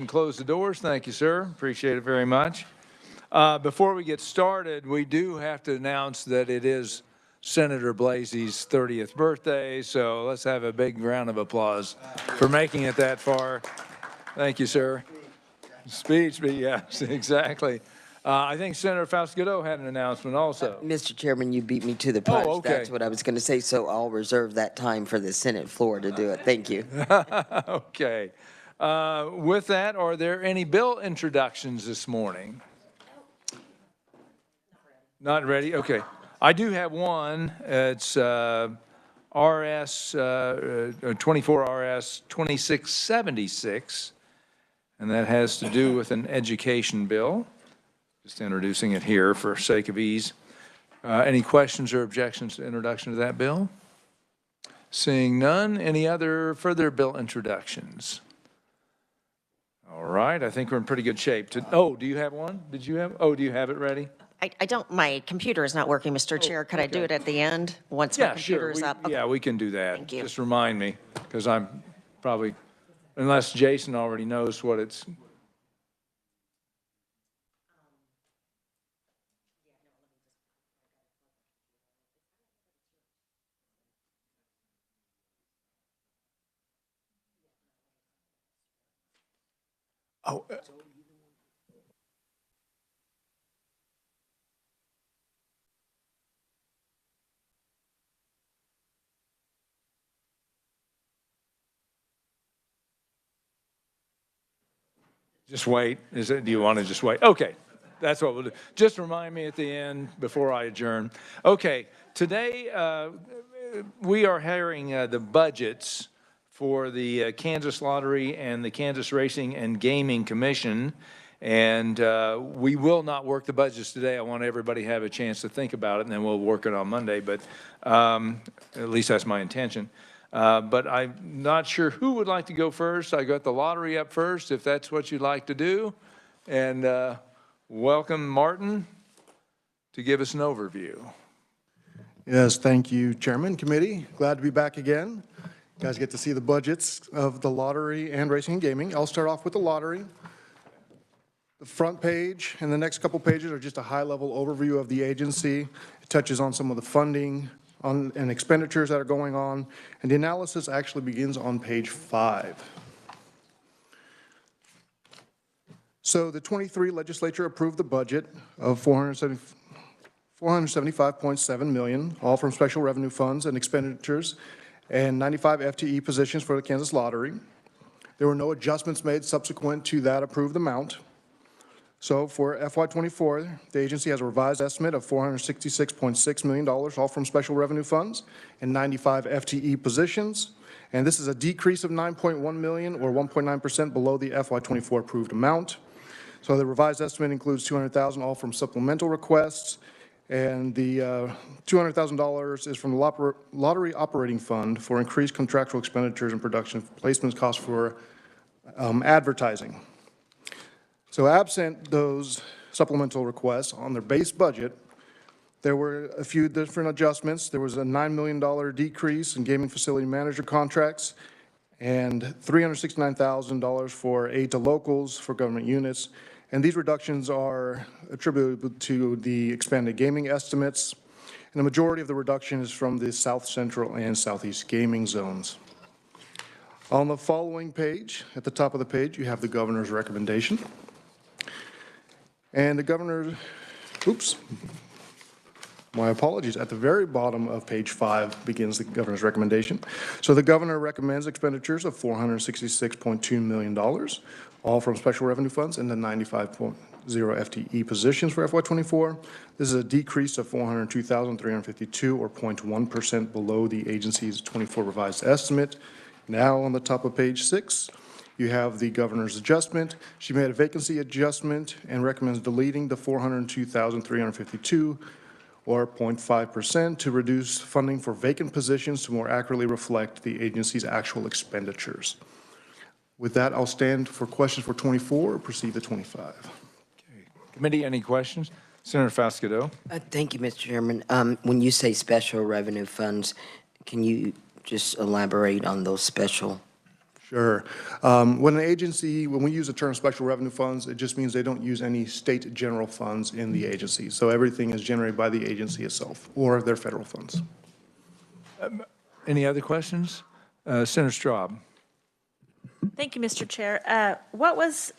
And close the doors. Thank you, sir. Appreciate it very much. Before we get started, we do have to announce that it is Senator Blasey's 30th birthday, so let's have a big round of applause for making it that far. Thank you, sir. Speech, but yes, exactly. I think Senator Fausto had an announcement also. Mr. Chairman, you beat me to the punch. Oh, okay. That's what I was going to say, so I'll reserve that time for the Senate floor to do it. Thank you. Okay. With that, are there any bill introductions this morning? Not ready? Okay. I do have one. It's RS 24 RS 2676, and that has to do with an education bill. Just introducing it here for sake of ease. Any questions or objections to introduction to that bill? Seeing none, any other further bill introductions? All right, I think we're in pretty good shape. Do you have one? Did you have? Oh, do you have it ready? I don't, my computer is not working, Mr. Chair. Could I do it at the end once my computer is up? Okay. Yeah, we can do that. Thank you. Just remind me, because I'm probably, unless Jason already knows what it's. Oh. Just wait. Do you want to just wait? Okay, that's what we'll do. Just remind me at the end before I adjourn. Okay, today we are hearing the budgets for the Kansas Lottery and the Kansas Racing and Gaming Commission, and we will not work the budgets today. I want everybody to have a chance to think about it, and then we'll work it on Monday, but at least that's my intention. But I'm not sure who would like to go first. I got the lottery up first, if that's what you'd like to do. And welcome Martin to give us an overview. Yes, thank you, Chairman, Committee. Glad to be back again. You guys get to see the budgets of the lottery and racing and gaming. I'll start off with the lottery. The front page and the next couple pages are just a high-level overview of the agency. It touches on some of the funding and expenditures that are going on, and the analysis actually begins on page 5. So the 23 legislature approved the budget of $475.7 million, all from special revenue funds and expenditures, and 95 FTE positions for the Kansas Lottery. There were no adjustments made subsequent to that approved amount. So for FY24, the agency has a revised estimate of $466.6 million, all from special revenue funds and 95 FTE positions. And this is a decrease of $9.1 million or 1.9% below the FY24 approved amount. So the revised estimate includes $200,000 all from supplemental requests, and the $200,000 is from the Lottery Operating Fund for increased contractual expenditures and production placements costs for advertising. So absent those supplemental requests on their base budget, there were a few different adjustments. There was a $9 million decrease in gaming facility manager contracts and $369,000 for aid to locals for government units. And these reductions are attributable to the expanded gaming estimates. And the majority of the reduction is from the South Central and Southeast gaming zones. On the following page, at the top of the page, you have the governor's recommendation. And the governor, my apologies, at the very bottom of page 5 begins the governor's recommendation. So the governor recommends expenditures of $466.2 million, all from special revenue funds and the 95.0 FTE positions for FY24. This is a decrease of $402,352 or 0.1% below the agency's 24 revised estimate. Now on the top of page 6, you have the governor's adjustment. She made a vacancy adjustment and recommends deleting the $402,352 or 0.5% to reduce funding for vacant positions to more accurately reflect the agency's actual expenditures. With that, I'll stand for questions for 24 or proceed to 25. Okay. Committee, any questions? Senator Fausto. Thank you, Mr. Chairman. When you say special revenue funds, can you just elaborate on those special Sure. When we use the term special revenue funds, it just means they don't use any state general funds in the agency. So everything is generated by the agency itself or their federal funds. Any other questions? Senator Straub. Thank you, Mr. Chair. What was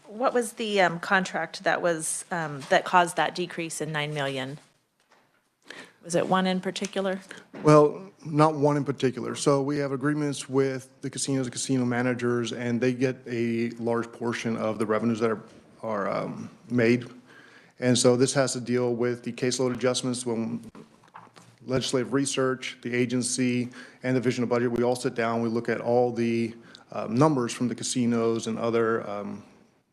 the contract that was, that caused that decrease in 9 million? Was it one in particular? Well, not one in particular. So we have agreements with the casinos and casino managers, and they get a large portion of the revenues that are made. And so this has to deal with the caseload adjustments when legislative research, the agency, and the division of budget. We all sit down, we look at all the numbers from the casinos and other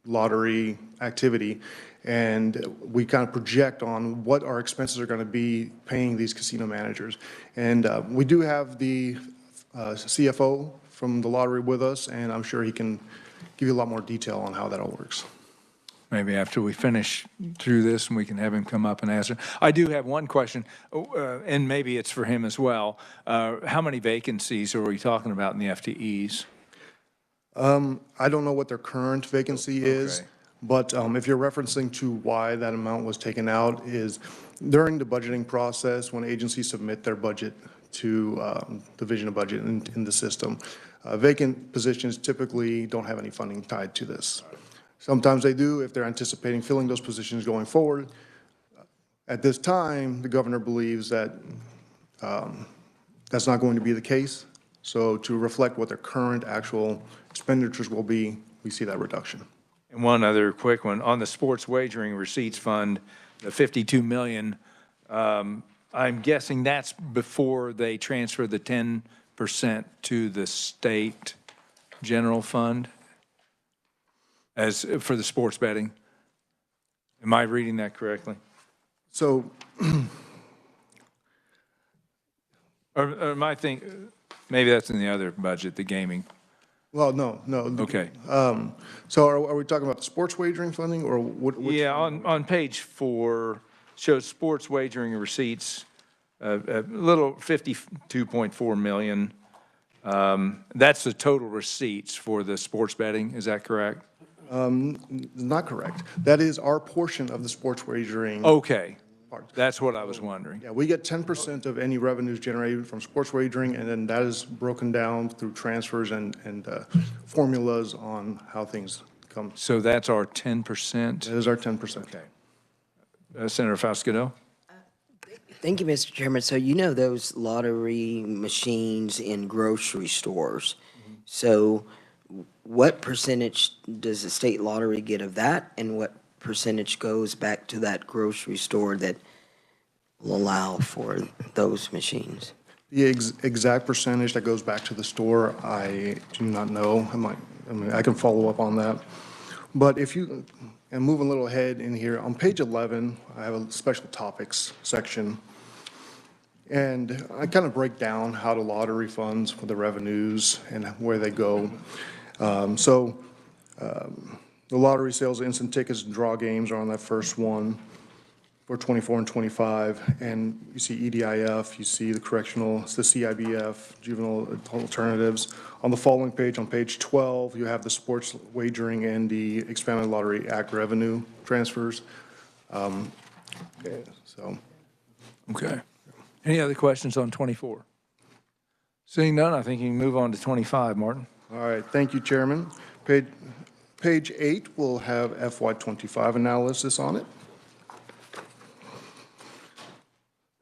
lottery activity, and we kind of project on what our expenses are going to be paying these casino managers. And we do have the CFO from the lottery with us, and I'm sure he can give you a lot more detail on how that all works. Maybe after we finish through this, and we can have him come up and answer. I do have one question, and maybe it's for him as well. How many vacancies are we talking about in the FTEs? I don't know what their current vacancy is, Okay. but if you're referencing to why that amount was taken out is during the budgeting process, when agencies submit their budget to division of budget in the system, vacant positions typically don't have any funding tied to this. Sometimes they do if they're anticipating filling those positions going forward. At this time, the governor believes that that's not going to be the case. So to reflect what their current actual expenditures will be, we see that reduction. And one other quick one, on the sports wagering receipts fund, the 52 million, I'm guessing that's before they transfer the 10% to the state general fund as for the sports betting. Am I reading that correctly? So, Or am I maybe that's in the other budget, the gaming. well, no. Okay. So are we talking about the sports wagering funding or what? Yeah, on page 4, shows sports wagering receipts, a little 52.4 million. That's the total receipts for the sports betting, is that correct? Not correct. That is our portion of the sports wagering. Okay, part. that's what I was wondering. Yeah, we get 10% of any revenues generated from sports wagering, and then that is broken down through transfers and formulas on how things come. So that's our 10%? That is our 10%. Okay. Senator Faustido? Thank you, Mr. Chairman. So you know those lottery machines in grocery stores. So what percentage does the state lottery get of that, and what percentage goes back to that grocery store that will allow for those machines? The exact percentage that goes back to the store, I do not know. I can follow up on that. But if you, and move a little ahead in here, on page 11, I have a special topics section. And I kind of break down how the lottery funds for the revenues and where they go. The lottery sales, instant tickets, and draw games are on that first one for 24 and 25. And you see EDIF, you see the correctional, it's the CIBF, juvenile alternatives. On the following page, on page 12, you have the sports wagering and the Expanded Lottery Act revenue transfers. Okay. Any other questions on 24? Seeing none, I think you can move on to 25, Martin. All right, thank you, Chairman. Page 8 will have FY25 analysis on it.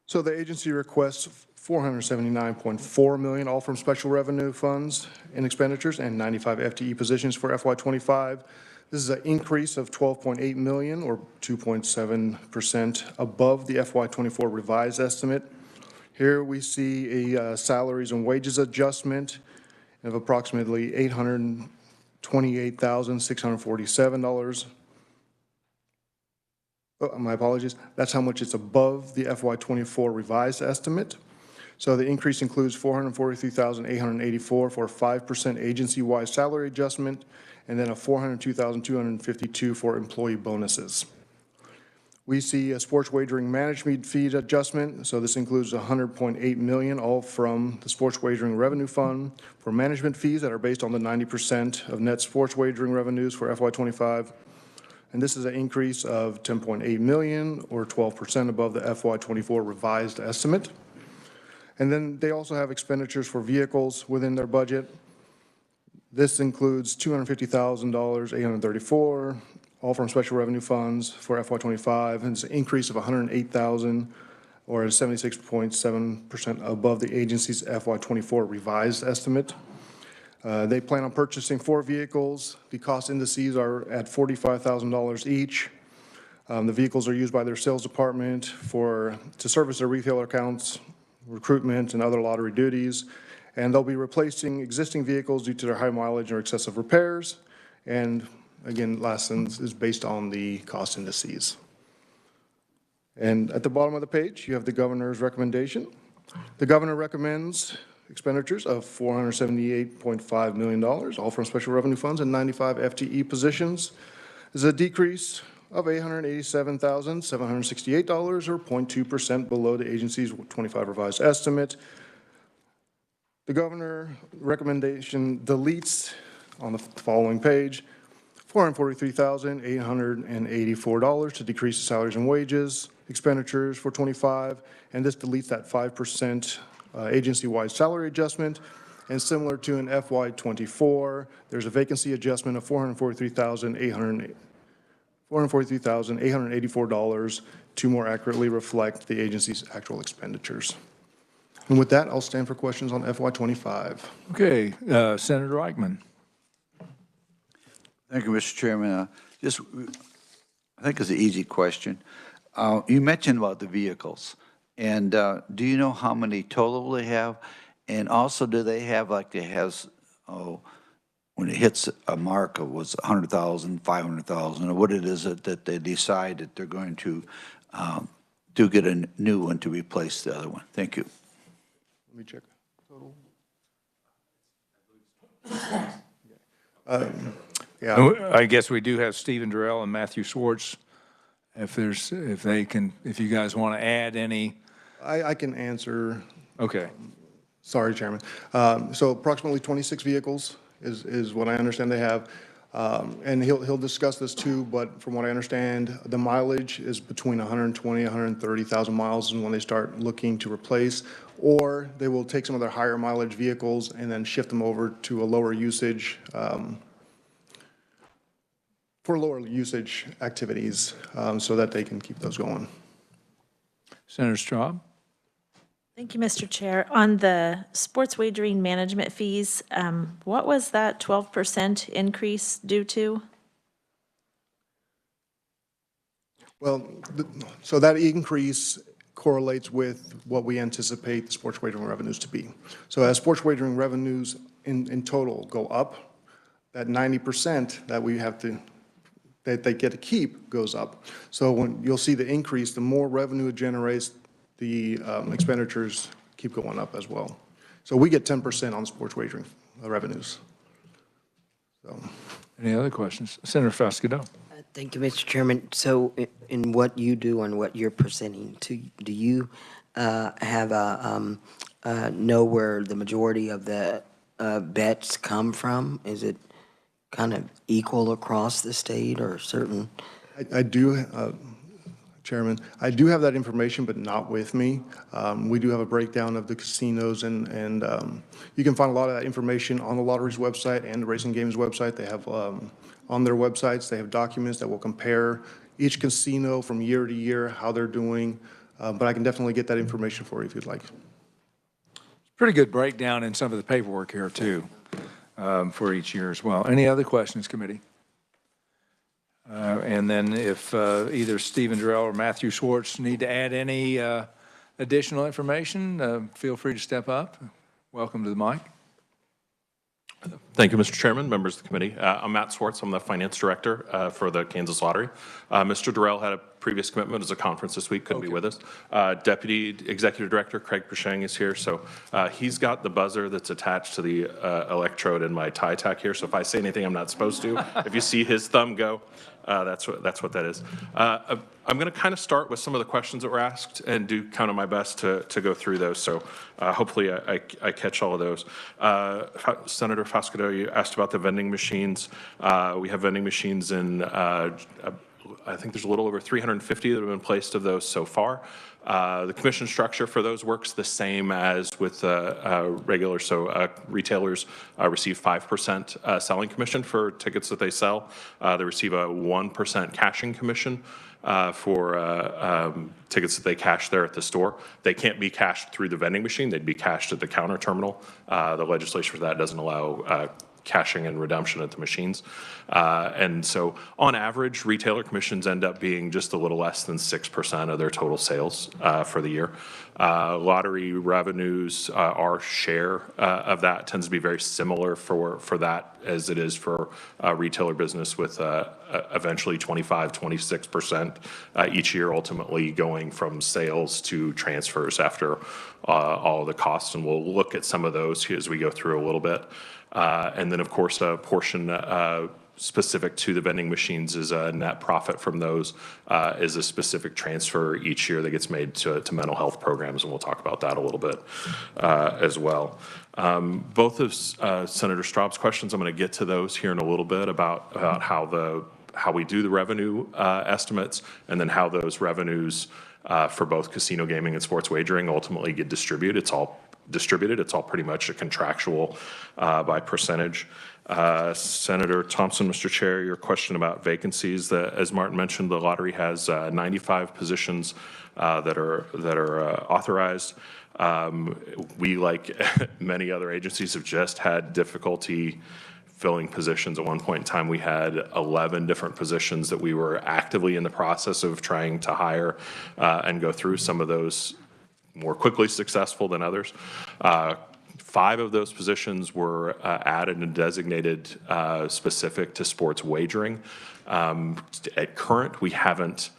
So the agency requests $479.4 million, all from special revenue funds and expenditures, and 95 FTE positions for FY25. This is an increase of $12.8 million, or 2.7% above the FY24 revised estimate. Here we see a salaries and wages adjustment of approximately $828,647. Oh, my apologies. That's how much it's above the FY24 revised estimate. So the increase includes $443,884 for a 5% agency-wide salary adjustment, and then a $402,252 for employee bonuses. We see a sports wagering management fee adjustment, so this includes $100.8 million, all from the sports wagering revenue fund for management fees that are based on the 90% of net sports wagering revenues for FY25. And this is an increase of $10.8 million, or 12% above the FY24 revised estimate. And then they also have expenditures for vehicles within their budget. This includes $250,834, all from special revenue funds for FY25, and it's an increase of $108,000, or 76.7% above the agency's FY24 revised estimate. They plan on purchasing 4 vehicles. The cost indices are at $45,000 each. The vehicles are used by their sales department to service their retailer accounts, recruitment, and other lottery duties. And they'll be replacing existing vehicles due to their high mileage or excessive repairs. And again, last sentence is based on the cost indices. And at the bottom of the page, you have the governor's recommendation. The governor recommends expenditures of $478.5 million, all from special revenue funds and 95 FTE positions. This is a decrease of $887,768, or 0.2% below the agency's 25 revised estimate. The governor recommendation deletes, on the following page, $443,884 to decrease the salaries and wages expenditures for 25, and this deletes that 5% agency-wide salary adjustment. And similar to an FY24, there's a vacancy adjustment of $443,884 to more accurately reflect the agency's actual expenditures. And with that, I'll stand for questions on FY25. Okay, Senator Reichman. Thank you, Mr. Chairman. I think it's an easy question. You mentioned about the vehicles, and do you know how many total they have? And also, do they have, like it has, when it hits a mark of was 100,000, 500,000, or what it is that they decide that they're going to get a new one to replace the other one? Thank you. Let me check. Total. Yeah. I guess we do have Stephen Durrell and Matthew Swartz. If you guys want to add any. I can answer. Okay. Sorry, Chairman. So approximately 26 vehicles is what I understand they have. And he'll discuss this too, but from what I understand, the mileage is between 120, 130,000 miles when they start looking to replace, or they will take some of their higher mileage vehicles and then shift them over to a lower usage, for lower usage activities, so that they can keep those going. Senator Straub. Thank you, Mr. Chair. On the sports wagering management fees, what was that 12% increase due to? Well, so that increase correlates with what we anticipate the sports wagering revenues to be. So as sports wagering revenues in total go up, that 90% that we have to, that they get to keep goes up. So when you'll see the increase, the more revenue it generates, the expenditures keep going up as well. So we get 10% on sports wagering revenues. So. Any other questions? Senator Fasquedo. Thank you, Mr. Chairman. So in what you do and what you're presenting to, do you have know where the majority of the bets come from? Is it kind of equal across the state or certain? I do, Chairman, I do have that information, but not with me. We do have a breakdown of the casinos, and you can find a lot of that information on the lottery's website and the Racing Games website. They have, on their websites, they have documents that will compare each casino from year to year, how they're doing, but I can definitely get that information for you if you'd like. Pretty good breakdown in some of the paperwork here, too, for each year as well. Any other questions, committee? And then if either Stephen Durrell or Matthew Swartz need to add any additional information, feel free to step up. Welcome to the mic. Thank you, Mr. Chairman, members of the committee. I'm Matt Swartz. I'm the finance director for the Kansas Lottery. Mr. Durrell had a previous commitment as a conference this week, couldn't be with us. Deputy Executive Director Craig Prashang is here, so he's got the buzzer that's attached to the electrode in my tie tack here, so if I say anything I'm not supposed to, if you see his thumb go, that's what that is. I'm going to kind of start with some of the questions that were asked and do kind of my best to go through those. So hopefully I catch all of those. Senator Foscato, you asked about the vending machines. We have vending machines in, I think there's a little over 350 that have been placed of those so far. The commission structure for those works the same as with regular, so retailers receive 5% selling commission for tickets that they sell. They receive a 1% cashing commission for tickets that they cash there at the store. They can't be cashed through the vending machine, they'd be cashed at the counter terminal. The legislature for that doesn't allow cashing and redemption at the machines. And so on average, retailer commissions end up being just a little less than 6% of their total sales for the year. Lottery revenues, our share of that tends to be very similar for that as it is for retailer business, with eventually 25, 26% each year, ultimately going from sales to transfers after all of the costs. And we'll look at some of those as we go through a little bit. And then, of course, a portion specific to the vending machines is a net profit from those is a specific transfer each year that gets made to mental health programs, and we'll talk about that a little bit as well. Both of Senator Straub's questions, I'm going to get to those here in a little bit about how we do the revenue estimates, and then how those revenues for both casino gaming and sports wagering ultimately get distributed. It's all pretty much a contractual by percentage. Senator Thompson, Mr. Chair, your question about vacancies, as Martin mentioned, the lottery has 95 positions that are authorized. We, like many other agencies, have just had difficulty filling positions. At one point in time, we had 11 different positions that we were actively in the process of trying to hire and go through. Some of those more quickly successful than others. 5 of those positions were added and designated specific to sports wagering. At current, we haven't,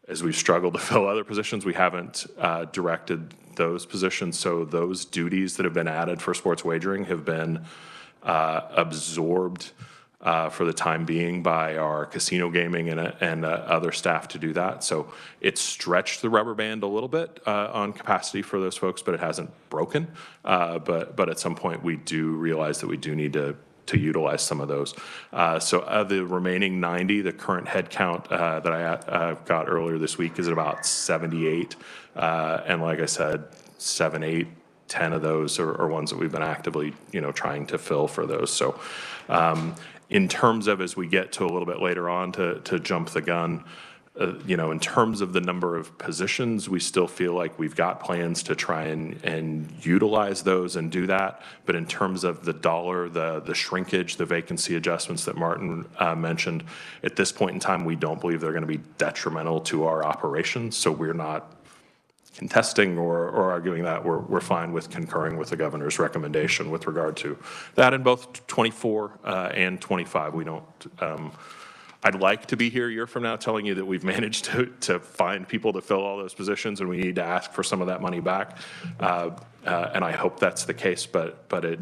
as we've struggled to fill other positions, we haven't directed those positions. So those duties that have been added for sports wagering have been absorbed for the time being by our casino gaming and other staff to do that. So it's stretched the rubber band a little bit on capacity for those folks, but it hasn't broken. But at some point, we do realize that we do need to utilize some of those. So of the remaining 90, the current head count that I got earlier this week is at about 78. And like I said, 7, 8, 10 of those are ones that we've been actively, trying to fill for those. So in terms of, as we get to a little bit later on to jump the gun, in terms of the number of positions, we still feel like we've got plans to try and utilize those and do that. But in terms of the dollar, the shrinkage, the vacancy adjustments that Martin mentioned, at this point in time, we don't believe they're going to be detrimental to our operations. So we're not contesting or arguing that. We're fine with concurring with the governor's recommendation with regard to that in both 24 and 25. We don't, I'd like to be here a year from now telling you that we've managed to find people to fill all those positions and we need to ask for some of that money back. And I hope that's the case, but it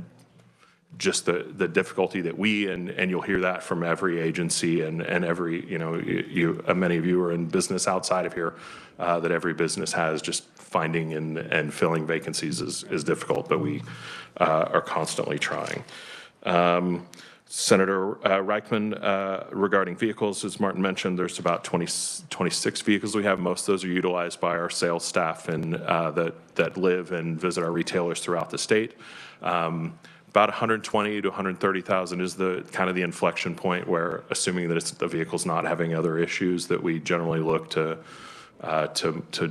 just the difficulty that we, and you'll hear that from every agency and every, many of you are in business outside of here, that every business has, just finding and filling vacancies is difficult, but we are constantly trying. Senator Reichman, regarding vehicles, as Martin mentioned, there's about 26 vehicles we have. Most of those are utilized by our sales staff and that live and visit our retailers throughout the state. About 120 to 130,000 is the kind of the inflection point where, assuming that the vehicle's not having other issues, that we generally look to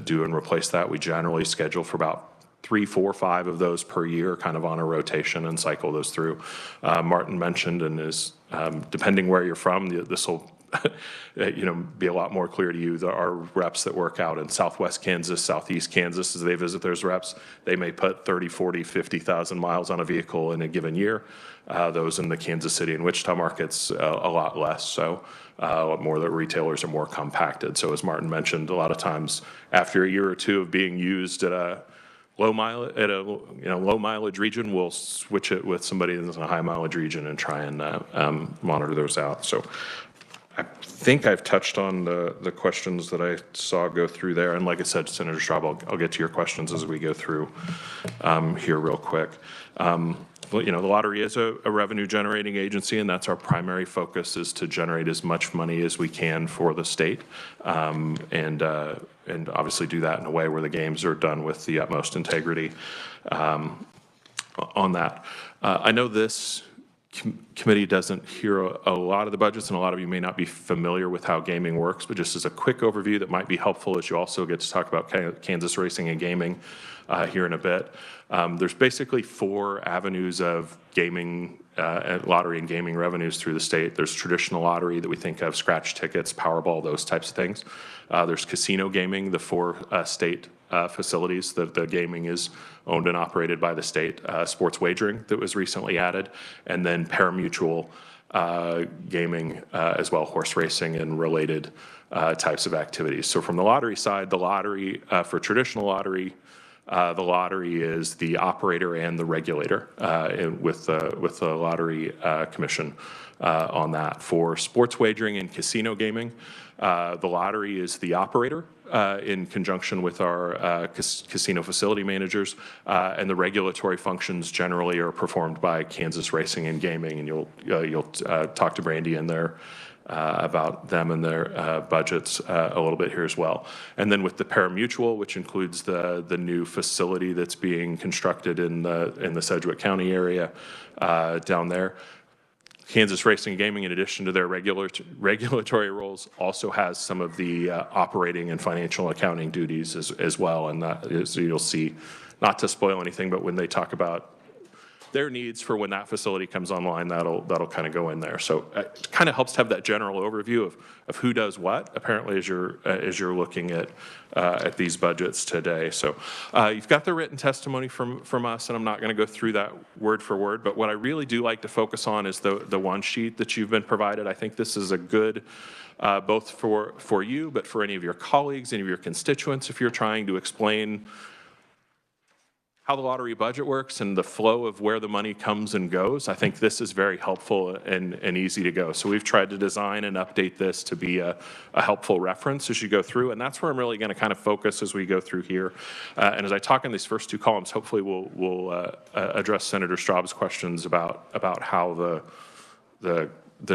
do and replace that. We generally schedule for about 3, 4, 5 of those per year, kind of on a rotation, and cycle those through. Martin mentioned, and is depending where you're from, this will be a lot more clear to you. There are reps that work out in Southwest Kansas, Southeast Kansas. As they visit those reps, they may put 30, 40, 50,000 miles on a vehicle in a given year. Those in the Kansas City and Wichita markets, a lot less. So a lot more, the retailers are more compacted. So as Martin mentioned, a lot of times after a year or two of being used at a low mileage region, we'll switch it with somebody that's in a high mileage region and try and monitor those out. So I think I've touched on the questions that I saw go through there. And like I said, Senator Straub, I'll get to your questions as we go through here real quick. Well, the lottery is a revenue generating agency, and that's our primary focus, is to generate as much money as we can for the state, and obviously do that in a way where the games are done with the utmost integrity on that. I know this committee doesn't hear a lot of the budgets, and a lot of you may not be familiar with how gaming works, but just as a quick overview that might be helpful as you also get to talk about Kansas racing and gaming here in a bit. There's basically 4 avenues of gaming, lottery and gaming revenues through the state. There's traditional lottery that we think of, scratch tickets, Powerball, those types of things. There's casino gaming, the 4 state facilities that the gaming is owned and operated by the state. Sports wagering that was recently added, and then pari-mutuel gaming as well, horse racing and related types of activities. So from the lottery side, the lottery, for traditional lottery, the lottery is the operator and the regulator with the Lottery Commission on that. For sports wagering and casino gaming, the lottery is the operator in conjunction with our casino facility managers, and the regulatory functions generally are performed by Kansas Racing and Gaming, and you'll talk to Brandy in there about them and their budgets a little bit here as well. And then with the pari-mutuel, which includes the new facility that's being constructed in the Sedgwick County area down there, Kansas Racing and Gaming, in addition to their regulatory roles, also has some of the operating and financial accounting duties as well. And that is, you'll see, not to spoil anything, but when they talk about their needs for when that facility comes online, that'll kind of go in there. So it kind of helps to have that general overview of who does what, apparently, as you're looking at these budgets today. So you've got the written testimony from us, and I'm not going to go through that word for word, but what I really do like to focus on is the one sheet that you've been provided. I think this is a good, both for you, but for any of your colleagues, any of your constituents, if you're trying to explain how the lottery budget works and the flow of where the money comes and goes. I think this is very helpful and easy to go. So we've tried to design and update this to be a helpful reference as you go through, and that's where I'm really going to kind of focus as we go through here. And as I talk in these first 2 columns, hopefully we'll address Senator Straub's questions about how the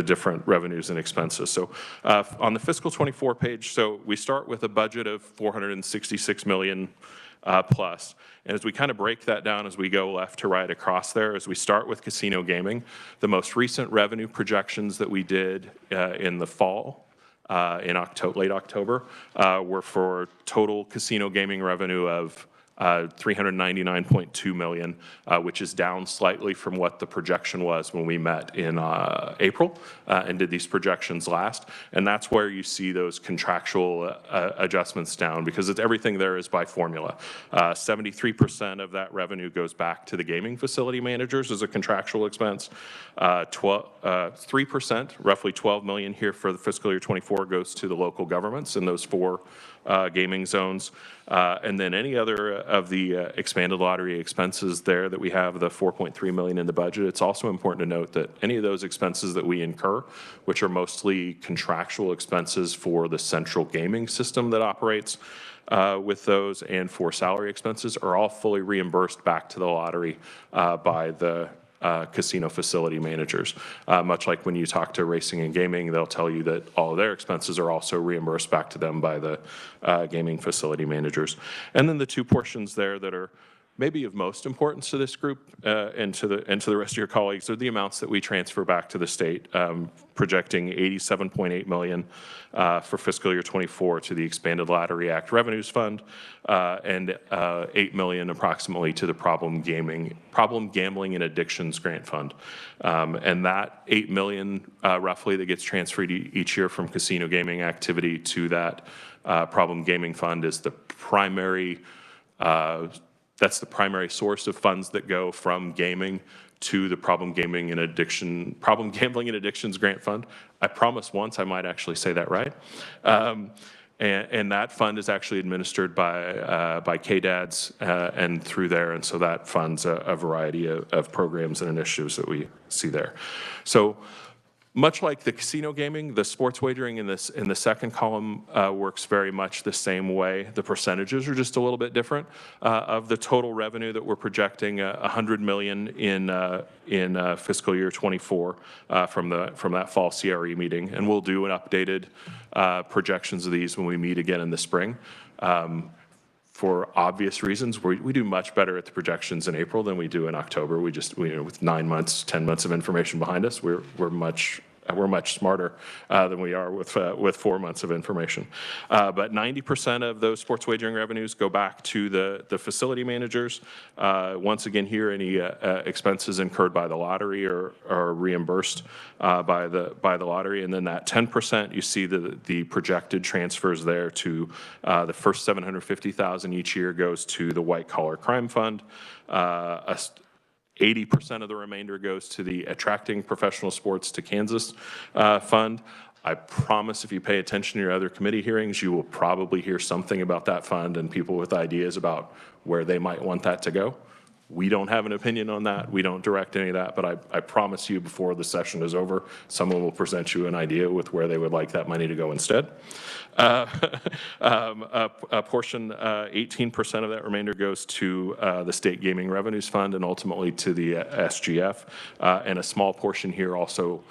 different revenues and expenses. So on the fiscal 24 page, so we start with a budget of $466 million plus. And as we kind of break that down as we go left to right across there, as we start with casino gaming, the most recent revenue projections that we did in the fall, in late October, were for total casino gaming revenue of $399.2 million, which is down slightly from what the projection was when we met in April and did these projections last. And that's where you see those contractual adjustments down, because everything there is by formula. 73% of that revenue goes back to the gaming facility managers as a contractual expense. 3%, roughly $12 million here for the fiscal year 24, goes to the local governments in those 4 gaming zones. And then any other of the expanded lottery expenses there that we have, the $4.3 million in the budget, it's also important to note that any of those expenses that we incur, which are mostly contractual expenses for the central gaming system that operates with those, and for salary expenses, are all fully reimbursed back to the lottery by the casino facility managers. Much like when you talk to racing and gaming, they'll tell you that all of their expenses are also reimbursed back to them by the gaming facility managers. And then the 2 portions there that are maybe of most importance to this group and to the rest of your colleagues are the amounts that we transfer back to the state, projecting $87.8 million for fiscal year 24 to the Expanded Lottery Act Revenues Fund, and $8 million approximately to the Problem Gambling and Addictions Grant Fund. And that $8 million roughly that gets transferred each year from casino gaming activity to that Problem Gaming Fund is the primary that's the primary source of funds that go from gaming to the Problem Gambling and Addictions Grant Fund. I promised once I might actually say that right. And that fund is actually administered by KDADS and through there, and so that funds a variety of programs and initiatives that we see there. So much like the casino gaming, the sports wagering in the second column works very much the same way. The percentages are just a little bit different. Of the total revenue that we're projecting, $100 million in fiscal year 24 from that fall CRE meeting, and we'll do an updated projections of these when we meet again in the spring. For obvious reasons, we do much better at the projections in April than we do in October. With 9 months, 10 months of information behind us, we're much smarter than we are with 4 months of information. But 90% of those sports wagering revenues go back to the facility managers. Once again, here any expenses incurred by the lottery are reimbursed by the lottery, and then that 10% you see the projected transfers there to the first $750,000 each year goes to the White Collar Crime Fund. 80% of the remainder goes to the Attracting Professional Sports to Kansas Fund. I promise if you pay attention to your other committee hearings, you will probably hear something about that fund and people with ideas about where they might want that to go. We don't have an opinion on that. We don't direct any of that, but I promise you before the session is over, someone will present you an idea with where they would like that money to go instead. A portion, 18% of that remainder goes to the State Gaming Revenues Fund and ultimately to the SGF. And a small portion here also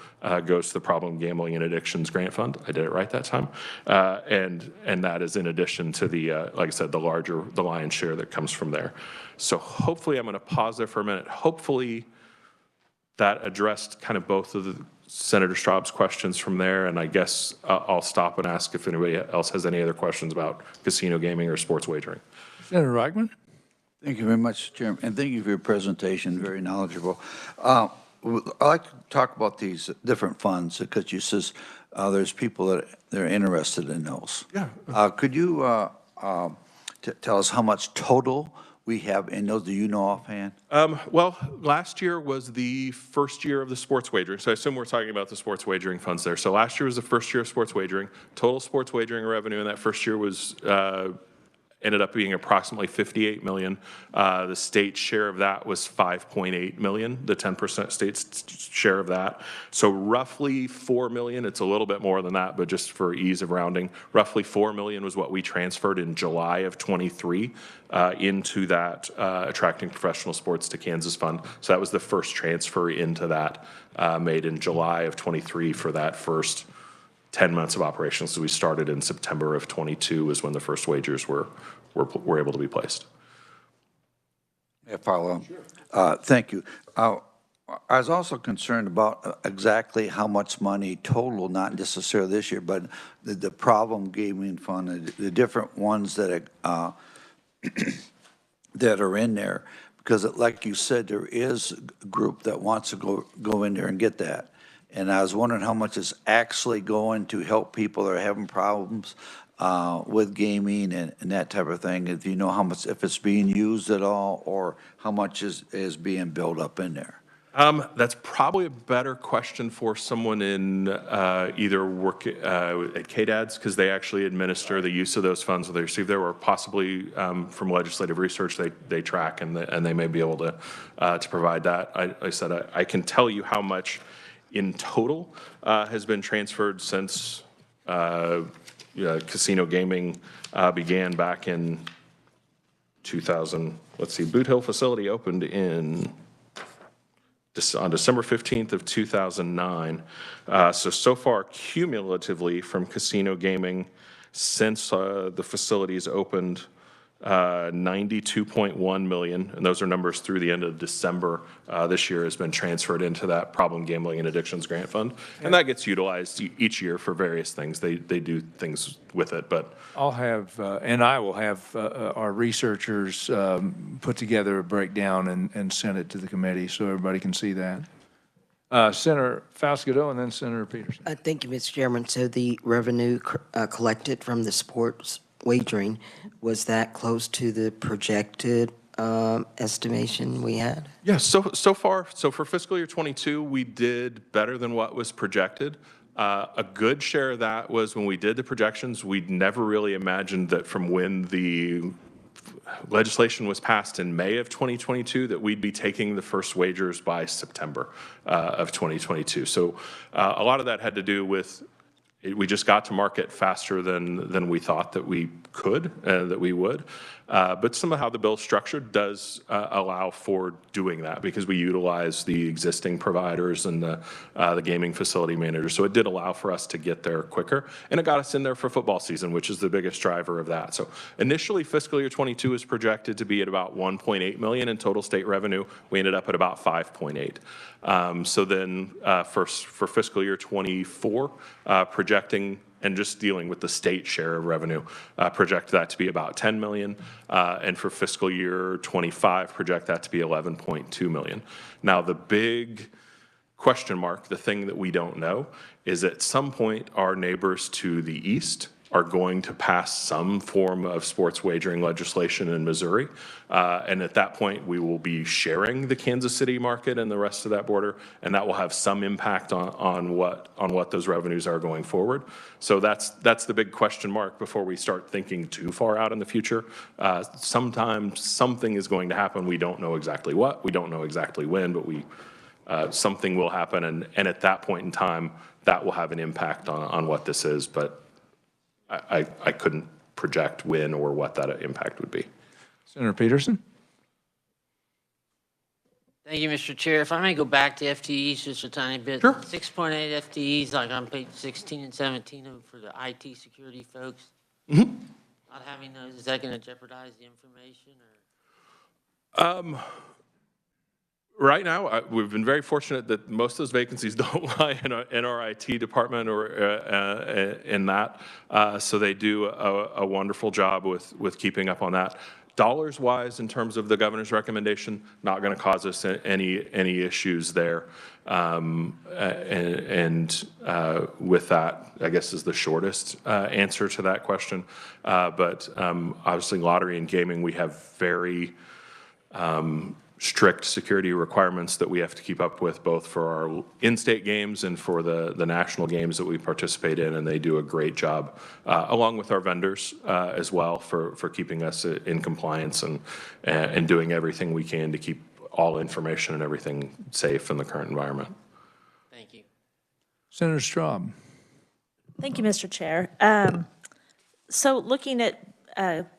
goes to the Problem Gambling and Addictions Grant Fund. I did it right that time. And that is in addition to the, like I said, the lion's share that comes from there. So hopefully, I'm going to pause there for a minute. Hopefully that addressed kind of both of Senator Straub's questions from there, and I guess I'll stop and ask if anybody else has any other questions about casino gaming or sports wagering. Senator Reichman? Thank you very much, Chairman, and thank you for your presentation, very knowledgeable. I'd like to talk about these different funds because you says there's people that they're interested in those. Yeah. Could you tell us how much total we have in those? Do you know offhand? Well, last year was the first year of the sports wagering, so I assume we're talking about the sports wagering funds there. So last year was the first year of sports wagering. Total sports wagering revenue in that first year was ended up being approximately $58 million. The state share of that was $5.8 million, the 10% state's share of that. So roughly $4 million, it's a little bit more than that, but just for ease of rounding, roughly $4 million was what we transferred in July of 23 into that Attracting Professional Sports to Kansas Fund. So that was the first transfer into that made in July of 23 for that first 10 months of operations. So we started in September of 22 is when the first wagers were able to be placed. Yeah, follow. Sure. Thank you. I was also concerned about exactly how much money total, not necessarily this year, but the Problem Gaming Fund, the different ones that that are in there, because like you said, there is a group that wants to go in there and get that. And I was wondering how much is actually going to help people that are having problems with gaming and that type of thing. If you know how much, if it's being used at all, or how much is being built up in there. That's probably a better question for someone in either work at KDADS, because they actually administer the use of those funds that they receive there, or possibly from legislative research they track and they may be able to provide that. I said I can tell you how much in total has been transferred since casino gaming began back in 2000. Let's see, Boot Hill facility opened on December 15th of 2009. So far cumulatively from casino gaming since the facilities opened 92.1 million, and those are numbers through the end of December this year, has been transferred into that Problem Gambling and Addictions Grant Fund. And that gets utilized each year for various things. They do things with it, but I'll have, and I will have our researchers put together a breakdown and send it to the committee so everybody can see that. Senator Fausto and then Senator Peterson. Thank you, Mr. Chairman. So the revenue collected from the sports wagering, was that close to the projected estimation we had? yes, so far, so for fiscal year '22, we did better than what was projected. A good share of that was when we did the projections, we'd never really imagined that from when the legislation was passed in May of 2022 that we'd be taking the first wagers by September of 2022. So a lot of that had to do with we just got to market faster than we thought that we could, that we would. But some of how the bill's structured does allow for doing that because we utilize the existing providers and the gaming facility managers. So it did allow for us to get there quicker. And it got us in there for football season, which is the biggest driver of that. So initially, fiscal year '22 is projected to be at about 1.8 million in total state revenue. We ended up at about 5.8. So then for fiscal year '24, projecting and just dealing with the state share of revenue, project that to be about 10 million. And for fiscal year '25, project that to be 11.2 million. Now, the big question mark, the thing that we don't know, is at some point our neighbors to the east are going to pass some form of sports wagering legislation in Missouri. And at that point, we will be sharing the Kansas City market and the rest of that border, and that will have some impact on what those revenues are going forward. So that's the big question mark before we start thinking too far out in the future. Sometimes something is going to happen. We don't know exactly what, we don't know exactly when, but something will happen, and at that point in time, that will have an impact on what this is. But I couldn't project when or what that impact would be. Senator Peterson? Thank you, Mr. Chair. If I may go back to FTEs just a tiny bit. Sure. 6.8 FTEs, like on page 16 and 17 for the IT security folks. Mm-hmm. Not having those, is that going to jeopardize the information? Or? Right now, we've been very fortunate that most of those vacancies don't lie in our IT department or in that. So they do a wonderful job with keeping up on that. Dollars-wise, in terms of the governor's recommendation, not going to cause us any issues there. And with that, I guess is the shortest answer to that question. But obviously, lottery and gaming, we have very strict security requirements that we have to keep up with, both for our in-state games and for the national games that we participate in, and they do a great job, along with our vendors as well, for keeping us in compliance and doing everything we can to keep all information and everything safe in the current environment. Thank you. Senator Straub? Thank you, Mr. Chair. So looking at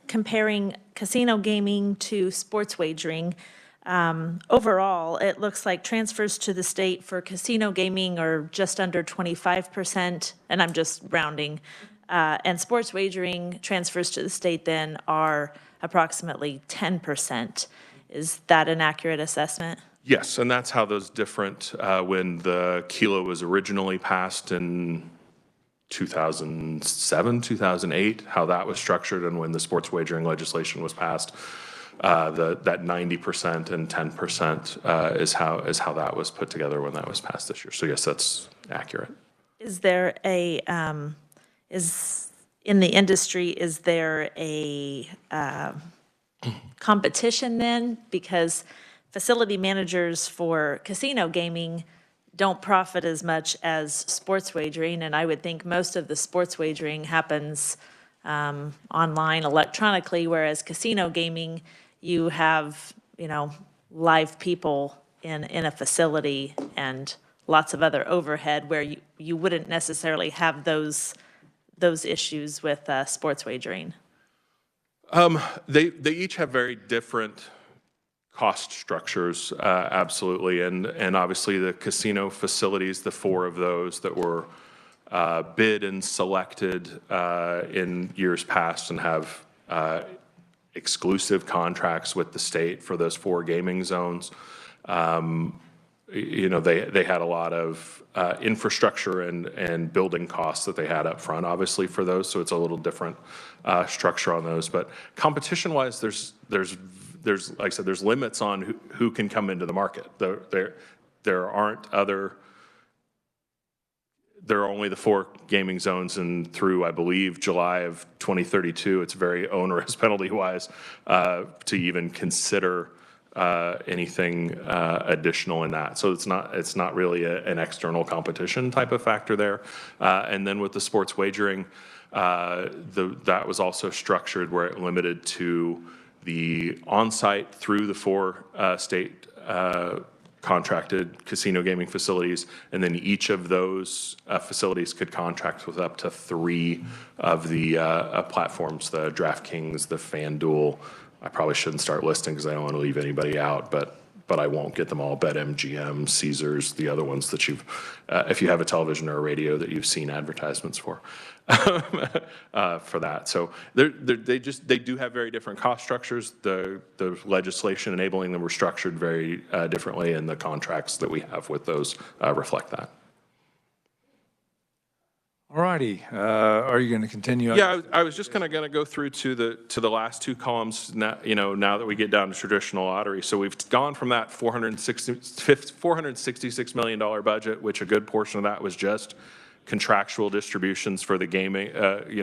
comparing casino gaming to sports wagering, overall, it looks like transfers to the state for casino gaming are just under 25%, and I'm just rounding. And sports wagering transfers to the state then are approximately 10%. Is that an accurate assessment? Yes, and that's how those different, when the KILO was originally passed in 2007, 2008, how that was structured, and when the sports wagering legislation was passed. That 90% and 10% is how that was put together when that was passed this year. So yes, that's accurate. Is there in the industry, is there a competition then? Because facility managers for casino gaming don't profit as much as sports wagering, and I would think most of the sports wagering happens online electronically, whereas casino gaming, you have, live people in a facility and lots of other overhead where you wouldn't necessarily have those issues with sports wagering. They each have very different cost structures, absolutely, and obviously the casino facilities, the 4 of those that were bid and selected in years past and have exclusive contracts with the state for those 4 gaming zones. You know, they had a lot of infrastructure and building costs that they had up front, obviously, for those, so it's a little different structure on those. But competition-wise, there's like I said, there's limits on who can come into the market. There aren't other. There are only the 4 gaming zones, and through, I believe, July of 2032, it's very onerous penalty-wise to even consider anything additional in that. So it's not really an external competition type of factor there. And then with the sports wagering, that was also structured where it limited to the on-site through the 4 state contracted casino gaming facilities, and then each of those facilities could contract with up to 3 of the platforms, the DraftKings, the FanDuel. I probably shouldn't start listing because I don't want to leave anybody out, but I won't get them all. BetMGM, Caesars, the other ones that if you have a television or a radio, that you've seen advertisements for that. So they do have very different cost structures. The legislation enabling them were structured very differently, and the contracts that we have with those reflect that. All righty. Are you going to continue? Yeah, I was just kind of going to go through to the last 2 columns now, now that we get down to traditional lottery. So we've gone from that $466 million budget, which a good portion of that was just contractual distributions for the gaming,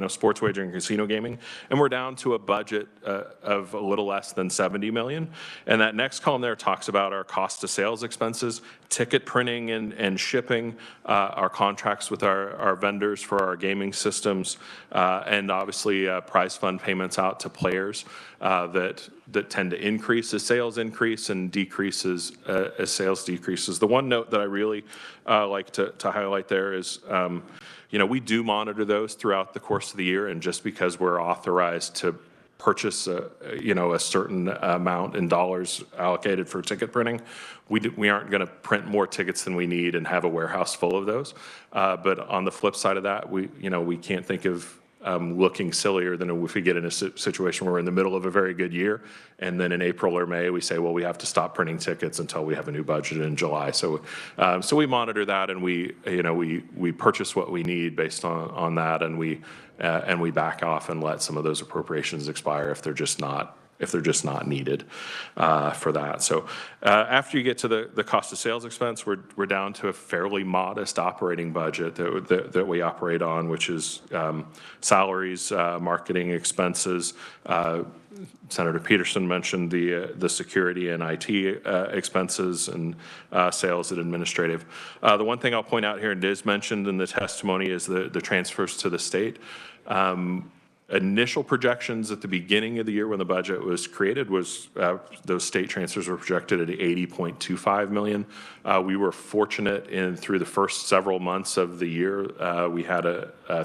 sports wagering and casino gaming. And we're down to a budget of a little less than 70 million. And that next column there talks about our cost of sales expenses, ticket printing and shipping, our contracts with our vendors for our gaming systems, and obviously prize fund payments out to players that tend to increase as sales increase and decreases as sales decreases. The one note that I really like to highlight there is, we do monitor those throughout the course of the year, and just because we're authorized to purchase a certain amount in dollars allocated for ticket printing, we aren't going to print more tickets than we need and have a warehouse full of those. But on the flip side of that, we can't think of looking sillier than if we get in a situation where we're in the middle of a very good year, and then in April or May we say, well, we have to stop printing tickets until we have a new budget in July. So we monitor that, and we purchase what we need based on that, and we back off and let some of those appropriations expire if they're just not needed for that. So after you get to the cost of sales expense, we're down to a fairly modest operating budget that we operate on, which is salaries, marketing expenses. Senator Peterson mentioned the security and IT expenses and sales and administrative. The one thing I'll point out here, and it is mentioned in the testimony, is the transfers to the state. Initial projections at the beginning of the year when the budget was created was those state transfers were projected at 80.25 million. We were fortunate through the first several months of the year, we had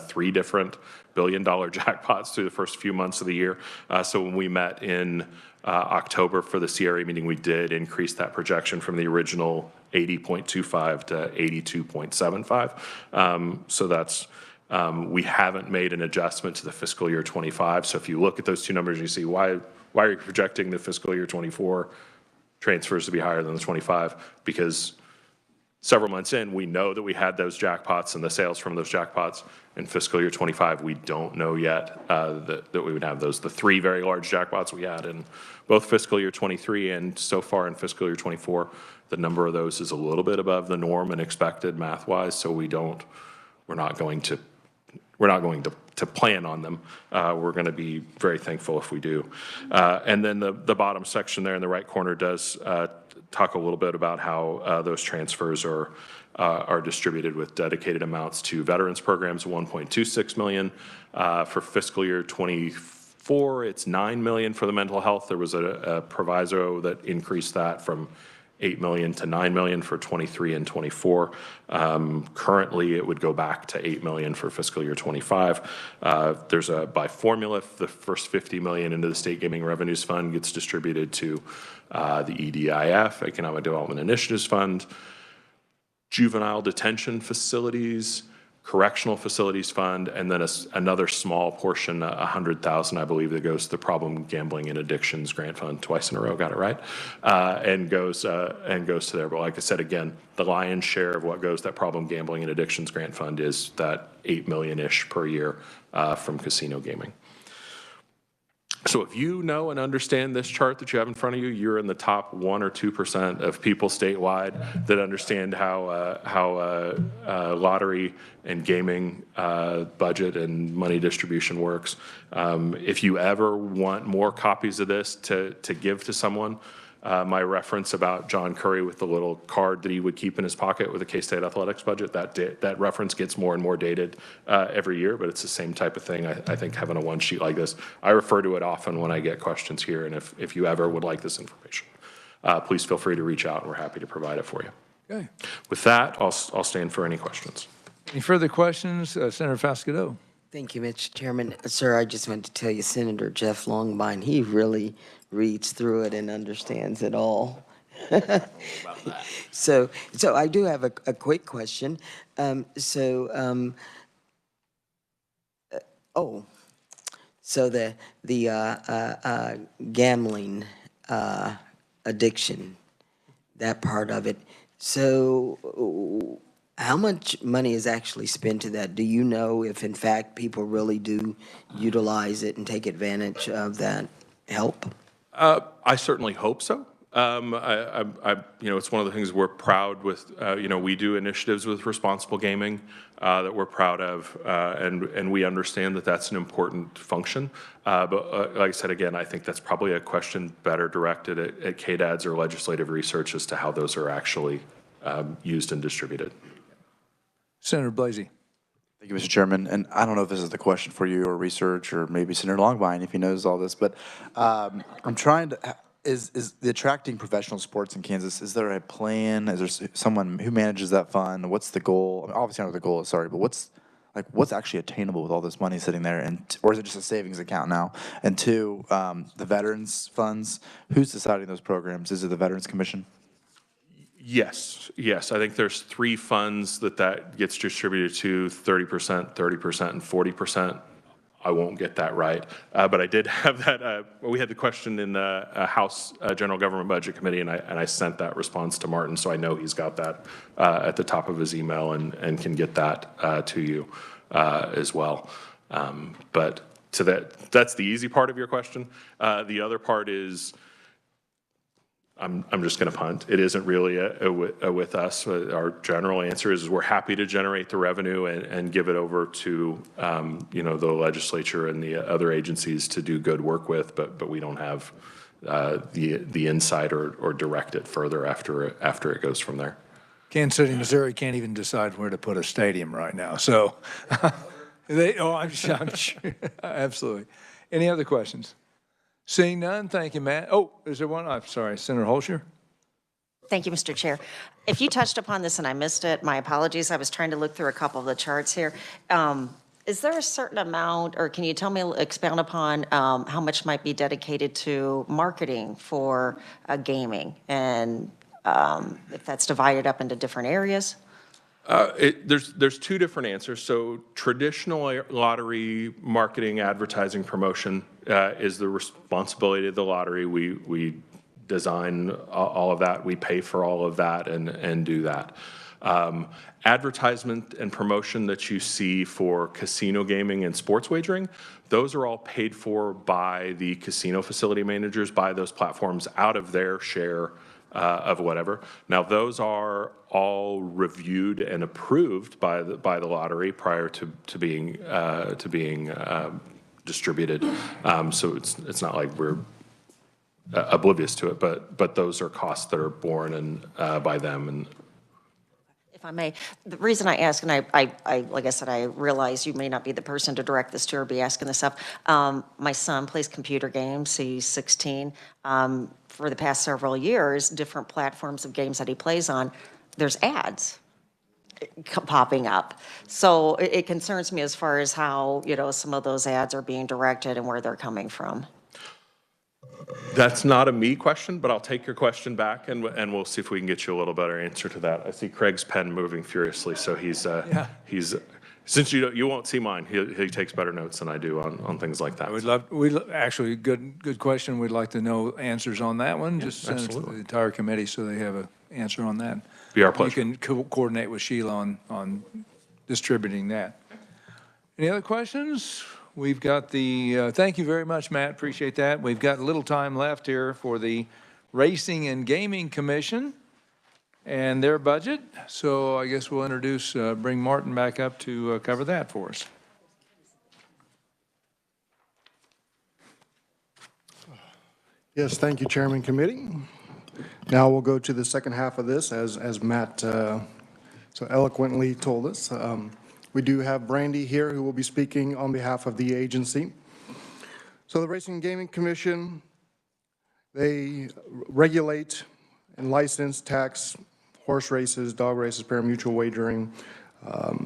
3 different billion-dollar jackpots through the first few months of the year. So when we met in October for the CRA meeting, we did increase that projection from the original 80.25 to 82.75. So that's we haven't made an adjustment to the fiscal year 25. So if you look at those 2 numbers, you see why are you projecting the fiscal year 24 transfers to be higher than the 25? Because several months in, we know that we had those jackpots and the sales from those jackpots. In fiscal year 25, we don't know yet that we would have those. The 3 very large jackpots we had in both fiscal year 23 and so far in fiscal year 24, the number of those is a little bit above the norm and expected math-wise. So we're not going to plan on them. We're going to be very thankful if we do. And then the bottom section there in the right corner does talk a little bit about how those transfers are distributed, with dedicated amounts to veterans programs, 1.26 million. For fiscal year 24, it's 9 million for the mental health. There was a proviso that increased that from 8 million to 9 million for 23 and 24. Currently, it would go back to 8 million for fiscal year 25. There's by formula, the first 50 million into the State Gaming Revenues Fund gets distributed to the EDIF, Economic Development Initiatives Fund, juvenile detention facilities, correctional facilities fund, and then another small portion, 100,000, I believe, that goes to the Problem Gambling and Addictions Grant Fund. Twice in a row, got it right, and goes to there. But like I said, again, the lion's share of what goes to that Problem Gambling and Addictions Grant Fund is that 8 million-ish per year from casino gaming. So if you know and understand this chart that you have in front of you, you're in the top 1 or 2% of people statewide that understand how lottery and gaming budget and money distribution works. If you ever want more copies of this to give to someone, my reference about John Curry with the little card that he would keep in his pocket with a K-State athletics budget, that reference gets more and more dated every year, but it's the same type of thing. I think having a one sheet like this, I refer to it often when I get questions here, and if you ever would like this information, please feel free to reach out, and we're happy to provide it for you. Okay. With that, I'll stand for any questions. Any further questions? Senator Fasquedo. Thank you, Mr. Chairman. Sir, I just want to tell you, Senator Jeff Longbein, he really reads through it and understands it all. So I do have a quick question. So the gambling addiction, that part of it. So how much money is actually spent to that? Do you know if in fact people really do utilize it and take advantage of that help? I certainly hope so. It's one of the things we're proud with. We do initiatives with responsible gaming that we're proud of, and we understand that that's an important function. But like I said, again, I think that's probably a question better directed at KDADS or legislative research as to how those are actually used and distributed. Senator Blasey. Thank you, Mr. Chairman. And I don't know if this is the question for you or research or maybe Senator Longbein if he knows all this, but I'm trying to, is the attracting professional sports in Kansas, is there a plan? Is there someone who manages that fund? What's the goal? I mean, obviously I know what the goal is, sorry, but what's actually attainable with all this money sitting there? Or is it just a savings account now? And two, the veterans funds, who's deciding those programs? Is it the Veterans Commission? Yes. I think there's 3 funds that gets distributed to, 30%, 30%, and 40%. I won't get that right, but I did have that. We had the question in the House General Government Budget Committee, and I sent that response to Martin, so I know he's got that at the top of his email and can get that to you as well. But to that's the easy part of your question. The other part is, I'm just going to punt. It isn't really a with us. Our general answer is we're happy to generate the revenue and give it over to the legislature and the other agencies to do good work with, but we don't have the insight or direct it further after it goes from there. Kansas City, Missouri can't even decide where to put a stadium right now. So, I'm sure. Absolutely. Any other questions? Seeing none, thank you, Matt. Oh, is there one? I'm sorry, Senator Holscher. Thank you, Mr. Chair. If you touched upon this and I missed it, my apologies. I was trying to look through a couple of the charts here. Is there a certain amount, or can you tell me, expound upon how much might be dedicated to marketing for gaming, and if that's divided up into different areas? There's 2 different answers. So traditional lottery marketing, advertising, promotion is the responsibility of the lottery. We design all of that. We pay for all of that and do that. Advertisement and promotion that you see for casino gaming and sports wagering, those are all paid for by the casino facility managers, by those platforms out of their share of whatever. Now, those are all reviewed and approved by the lottery prior to being distributed. So it's not like we're oblivious to it, but those are costs that are borne by them. And if I may, the reason I ask, and I like I said, I realize you may not be the person to direct this to or be asking this up. My son plays computer games. He's 16. For the past several years, different platforms of games that he plays on, there's ads popping up. So it concerns me as far as how, some of those ads are being directed and where they're coming from. That's not a me question, but I'll take your question back and we'll see if we can get you a little better answer to that. I see Craig's pen moving furiously, so he's Since you won't see mine, he takes better notes than I do on things like that. Actually, good question. We'd like to know answers on that one. Just send it to absolutely. the entire committee so they have an answer on that. Be our pleasure. You can coordinate with Sheila on distributing that. Any other questions? We've got thank you very much, Matt. Appreciate that. We've got a little time left here for the Racing and Gaming Commission and their budget. So I guess we'll bring Martin back up to cover that for us. Yes, thank you, Chairman Committee. Now we'll go to the second half of this, as Matt so eloquently told us. We do have Brandy here who will be speaking on behalf of the agency. So the Racing and Gaming Commission, they regulate and license, tax horse races, dog races, pari-mutuel wagering.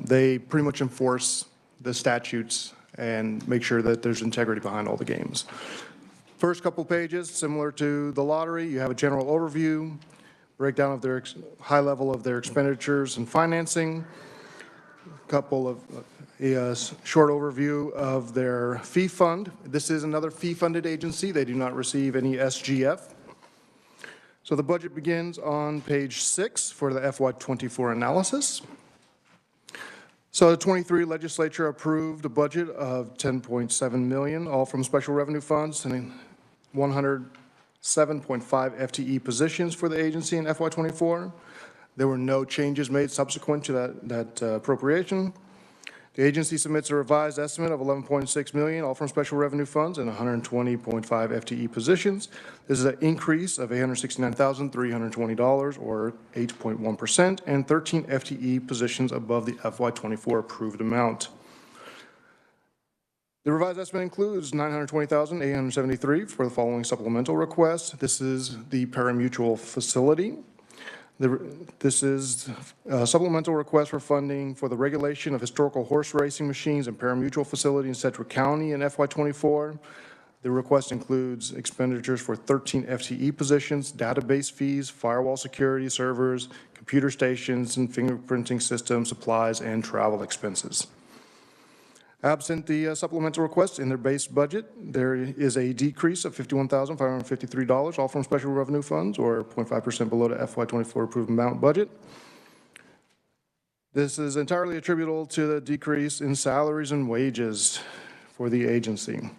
They pretty much enforce the statutes and make sure that there's integrity behind all the games. First couple pages, similar to the lottery, you have a general overview, breakdown of their high level of their expenditures and financing, couple of a short overview of their fee fund. This is another fee-funded agency. They do not receive any SGF. So the budget begins on page 6 for the FY24 analysis. So the 23 legislature approved a budget of $10.7 million, all from special revenue funds, and 107.5 FTE positions for the agency in FY24. There were no changes made subsequent to that appropriation. The agency submits a revised estimate of $11.6 million, all from special revenue funds, and 120.5 FTE positions. This is an increase of $869,320, or 8.1%, and 13 FTE positions above the FY24 approved amount. The revised estimate includes $920,873 for the following supplemental requests. This is the pari-mutuel facility. This is a supplemental request for funding for the regulation of historical horse racing machines and pari-mutuel facility in Sedgwick County in FY24. The request includes expenditures for 13 FTE positions, database fees, firewall security servers, computer stations, and fingerprinting systems, supplies, and travel expenses. Absent the supplemental request in their base budget, there is a decrease of $51,553, all from special revenue funds, or 0.5% below the FY24 approved amount budget. This is entirely attributable to the decrease in salaries and wages for the agency.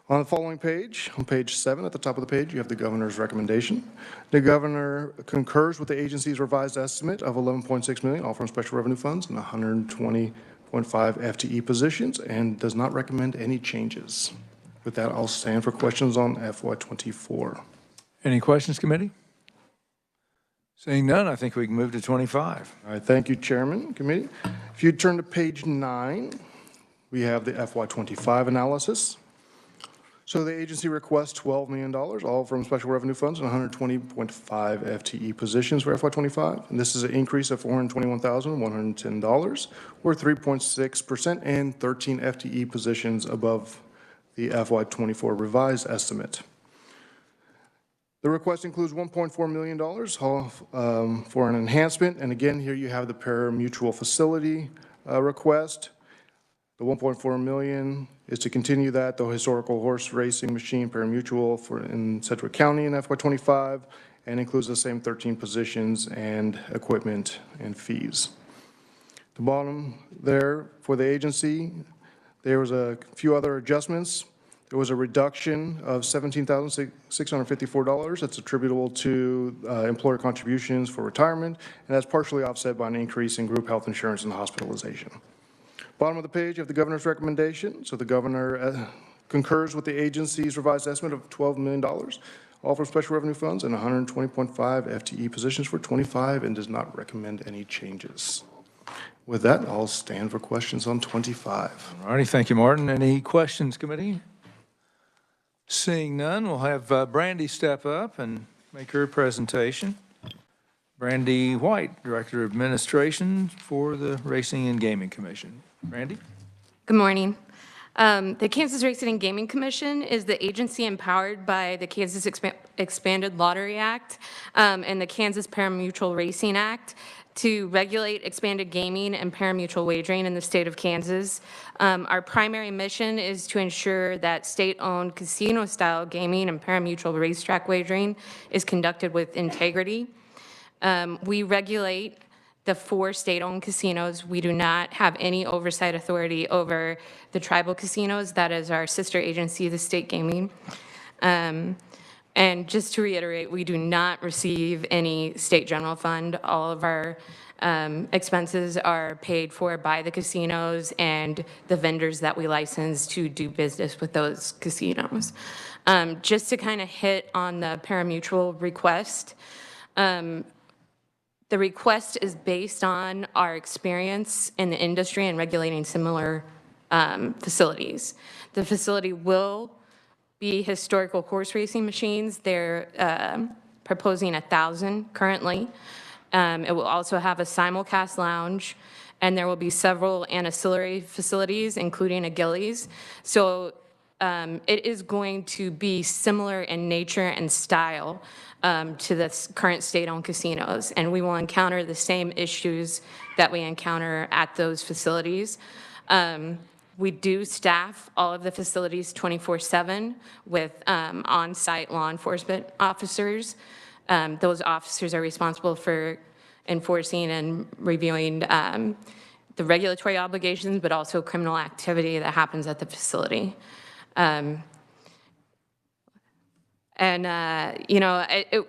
On the following page, on page 7 at the top of the page, you have the governor's recommendation. The governor concurs with the agency's revised estimate of $11.6 million, all from special revenue funds, and 120.5 FTE positions, and does not recommend any changes. With that, I'll stand for questions on FY24. Any questions, committee? Seeing none, I think we can move to 25. All right, thank you, Chairman, Committee. If you turn to page 9, we have the FY25 analysis. So the agency requests $12 million, all from special revenue funds, and 120.5 FTE positions for FY25. And this is an increase of $421,110, or 3.6%, and 13 FTE positions above the FY24 revised estimate. The request includes $1.4 million for an enhancement. And again, here you have the pari-mutuel facility request. The $1.4 million is to continue that, the historical horse racing machine pari-mutuel in Sedgwick County in FY25, and includes the same 13 positions and equipment and fees. The bottom there for the agency, there was a few other adjustments. There was a reduction of $17,654. That's attributable to employer contributions for retirement, and that's partially offset by an increase in group health insurance and hospitalization. Bottom of the page, you have the governor's recommendation. So the governor concurs with the agency's revised estimate of $12 million, all for special revenue funds, and 120.5 FTE positions for 25, and does not recommend any changes. With that, I'll stand for questions on 25. All righty, thank you, Martin. Any questions, committee? Seeing none, we'll have Brandy step up and make her presentation. Brandy White, Director of Administration for the Racing and Gaming Commission. Brandy? Good morning. The Kansas Racing and Gaming Commission is the agency empowered by the Kansas Expanded Lottery Act and the Kansas Pari-Mutuel Racing Act to regulate expanded gaming and parimutuel wagering in the state of Kansas. Our primary mission is to ensure that state-owned casino-style gaming and parimutuel racetrack wagering is conducted with integrity. We regulate the 4 state-owned casinos. We do not have any oversight authority over the tribal casinos. That is our sister agency, the State Gaming. And just to reiterate, we do not receive any state general fund. All of our expenses are paid for by the casinos and the vendors that we license to do business with those casinos. Just to kind of hit on the parimutuel request, the request is based on our experience in the industry and regulating similar facilities. The facility will be historical horse racing machines. They're proposing 1,000 currently. It will also have a simulcast lounge, and there will be several ancillary facilities, including a Gillies. So it is going to be similar in nature and style to the current state-owned casinos, and we will encounter the same issues that we encounter at those facilities. We do staff all of the facilities 24/7 with on-site law enforcement officers. Those officers are responsible for enforcing and reviewing the regulatory obligations, but also criminal activity that happens at the facility.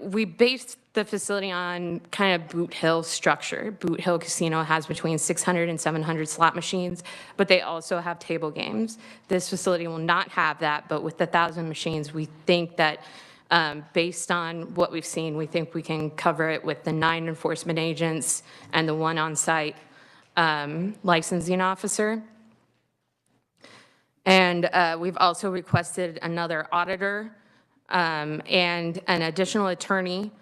We based the facility on kind of Boot Hill structure. Boot Hill Casino has between 600 and 700 slot machines, but they also have table games. This facility will not have that, but with the 1,000 machines, we think that based on what we've seen, we think we can cover it with the 9 enforcement agents and the 1 on-site licensing officer. And we've also requested another auditor and an additional attorney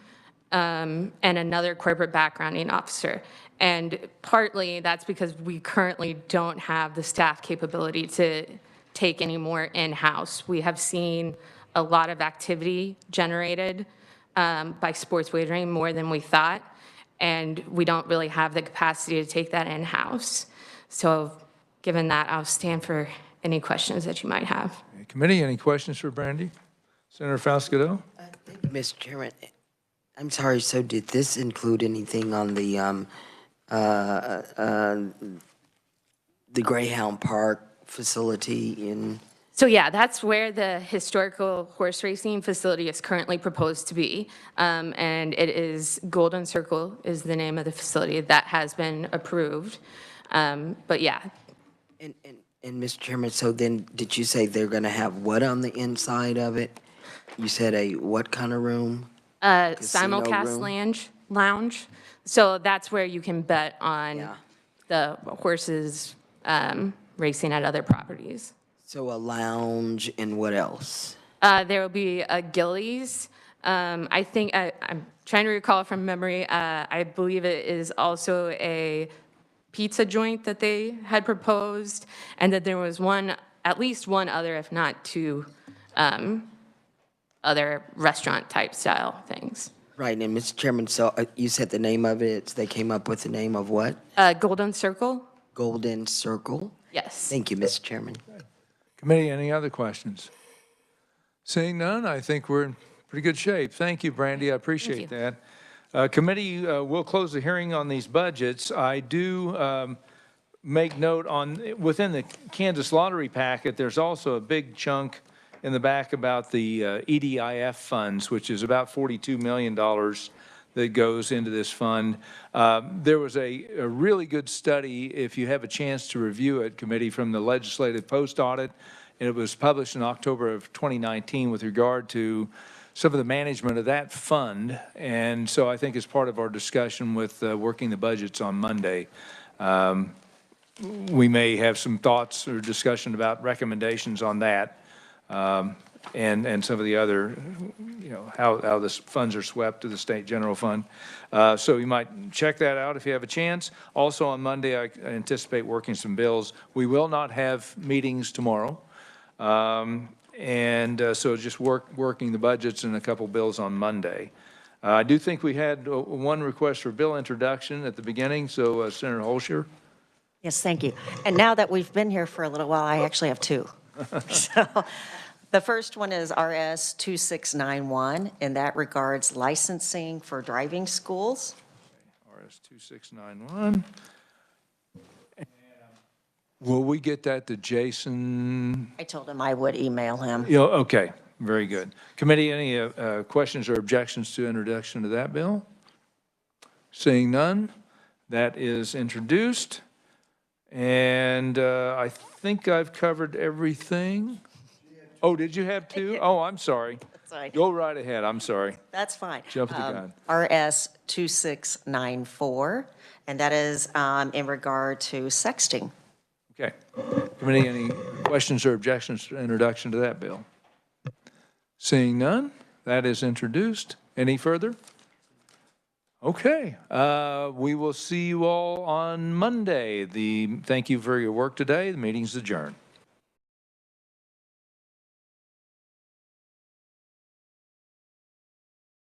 and another corporate backgrounding officer. And partly that's because we currently don't have the staff capability to take any more in-house. We have seen a lot of activity generated by sports wagering, more than we thought, and we don't really have the capacity to take that in-house. So given that, I'll stand for any questions that you might have. Committee, any questions for Brandy? Senator Falscadeau? Thank you, Mr. Chairman. I'm sorry, so did this include anything on the Greyhound Park facility in? So yeah, that's where the historical horse racing facility is currently proposed to be. And it is Golden Circle is the name of the facility that has been approved. But yeah. And Mr. Chairman, so then did you say they're going to have what on the inside of it? You said a what kind of room? Simulcast room? lounge. So that's where you can bet on Yeah. the horses racing at other properties. So a lounge and what else? There will be a Gillies. I think, I'm trying to recall from memory, I believe it is also a pizza joint that they had proposed, and that there was at least one other, if not 2, other restaurant-type style things. Right, and Mr. Chairman, so you said the name of it, they came up with the name of what? Golden Circle? Golden Circle? Yes. Thank you, Mr. Chairman. Committee, any other questions? Seeing none, I think we're in pretty good shape. Thank you, Brandy, I appreciate that. Committee, we'll close the hearing on these budgets. I do make note within the Kansas Lottery packet, there's also a big chunk in the back about the EDIF funds, which is about $42 million that goes into this fund. There was a really good study, if you have a chance to review it, Committee, from the Legislative Post Audit, and it was published in October of 2019 with regard to some of the management of that fund. And so I think as part of our discussion with working the budgets on Monday, we may have some thoughts or discussion about recommendations on that. And some of the other, how the funds are swept to the state general fund. So you might check that out if you have a chance. Also on Monday, I anticipate working some bills. We will not have meetings tomorrow. So just working the budgets and a couple bills on Monday. I do think we had one request for bill introduction at the beginning, so Senator Holscher. Yes, thank you. And now that we've been here for a little while, I actually have two. So the first one is RS 2691, and that regards licensing for driving schools. RS 2691. Will we get that to Jason? I told him I would email him. Yeah, okay, very good. Committee, any questions or objections to introduction to that bill? Seeing none, that is introduced. And I think I've covered everything. Oh, did you have two? Oh, I'm sorry. Sorry. Go right ahead, I'm sorry. That's fine. Jump the gun. RS 2694, and that is in regard to sexting. Okay. Committee, any questions or objections to introduction to that bill? Seeing none, that is introduced. Any further? Okay. We will see you all on Monday. Thank you for your work today. The meeting's adjourned.